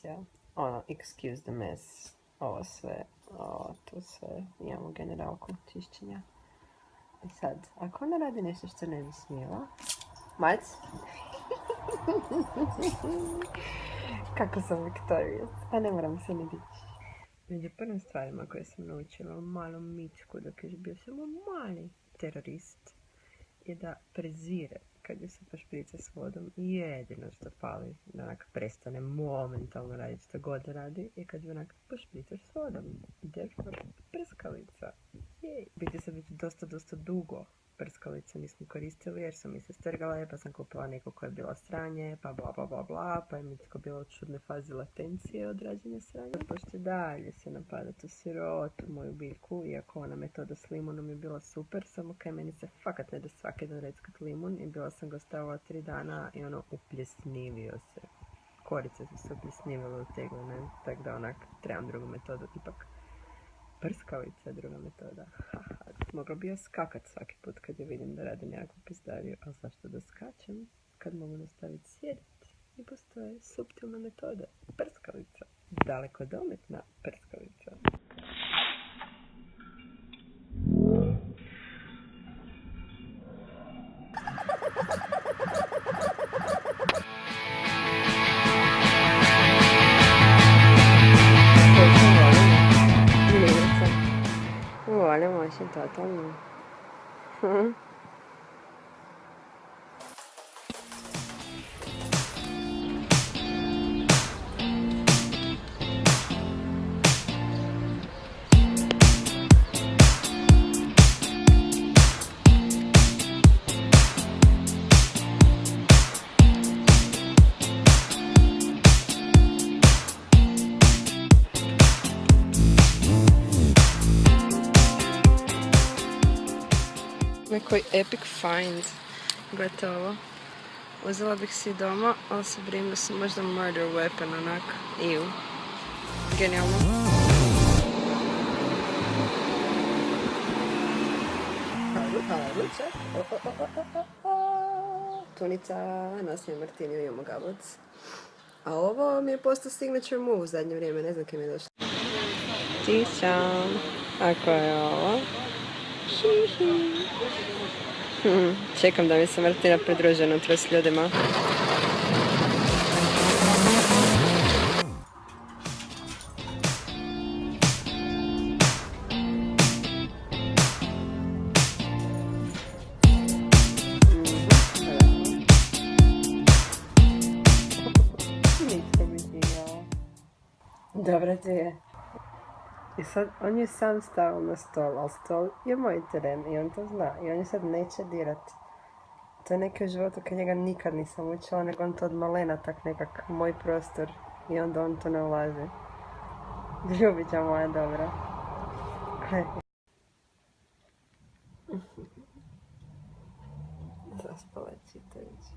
ide. Ono, excuse the mess. Ovo sve, to sve. Imamo generalku čišćenja. I sad, ako ona radi nešto što ne bi smjela... Mac? Kako sam Victorious. A ne moram se ni dići. Među prvim stvarima koje sam naučila u malom Mičku dok je bio samo mali terorist je da prezire kad je se pošprica s vodom i jedino što pali da onak prestane momentalno raditi što god radi je kad ju onak pošpricaš s vodom. Therefore, prskalica. Jej. Biti se već dosta dugo prskalice nismo koristili jer sam mi se strgala pa sam kupila neku koja je bila sranje pa bla bla bla bla pa je Mitko bila u čudne fazi latencije od rađenja sranja. Pošto dalje se napadati u sirotu moju biljku, iako ona metoda s limunom je bila super, samo kaj meni se fakat ne da svaki dan reckat limun i bila sam ga stavila 3 dana i ono upljesnivio se. Korice su se upljesnivile u tegline, tako da onak trebam drugu metodu ipak. Prskalica je druga metoda. Mogla bi ja skakat svaki put kad je vidim da radi nekakvu pizdariju, ali zašto da skačem kad mogu nastaviti sjediti? I postoje suptilne metode. Prskalica. Daleko dometna prskalica. Volim oči totalno. Koji epic find. Gledajte ovo. Uzela bih si doma, ali se brim da su možda murder weapon, onak. Iu. Genijalno. Tunica, nosim martiniju i umagabac. A ovo mi je postao signature move u zadnje vrijeme, ne znam kaj mi je došlo. Tišam. Ako je ovo. Hihi. Čekam da mi se Martina pridruže unutra s ljudima. Dobra ti je. I sad, on je sam stavio na stol, ali stol je moj teren i on to zna. I on je sad neće dirat. To je neki u životu kad njega nikad nisam učila, nego on to od malena tak nekak moj prostor. I onda on to ne ulazi. Ljubića moja dobra. Zaspala čitajući.